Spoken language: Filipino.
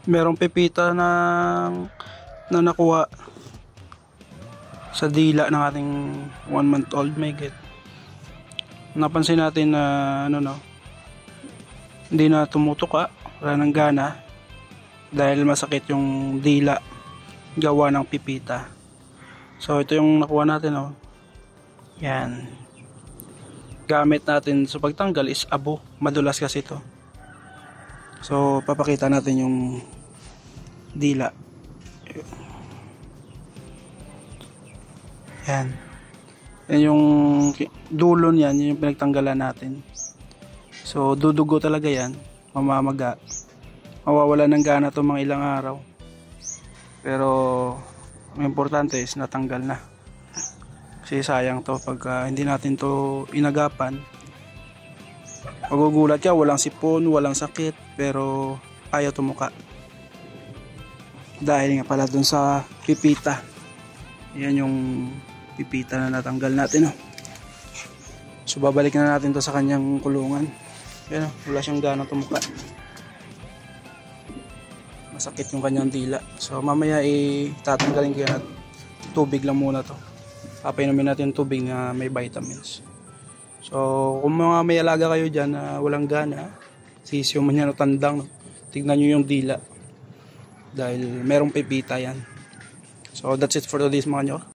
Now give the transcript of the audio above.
Merong pipita na nakuha sa dila ng ating 1 month old Megget. Napansin natin na hindi na tumutuka, wala nang gana dahil masakit yung dila gawa ng pipita. So ito yung nakuha natin, yan. Gamit natin sa pagtanggal is abo, madulas kasi ito. So papakita natin yung dila. Yan. Yan yung dulo niyan, yung pinagtanggalan natin. So dudugo talaga yan, mamamaga. Mawawala ng gana to mga ilang araw. Pero ang importante is natanggal na. Kasi sayang to pag hindi natin to inagapan. Magugulat ka, walang sipon, walang sakit, pero ayaw tumuka. Dahil nga pala dun sa pipita. Yan yung pipita na natanggal natin. So babalik na natin to sa kanyang kulungan. Yan, wala siyang gana tumuka. Masakit yung kanyang dila. So mamaya tatanggalin ko yan at tubig lang muna to. Papainumin natin tubig na may vitamins. So kung mga may alaga kayo dyan na walang gana, sisyo man yan o tandang, tignan nyo yung dila dahil merong pipita yan. So that's it for today's mga nyo.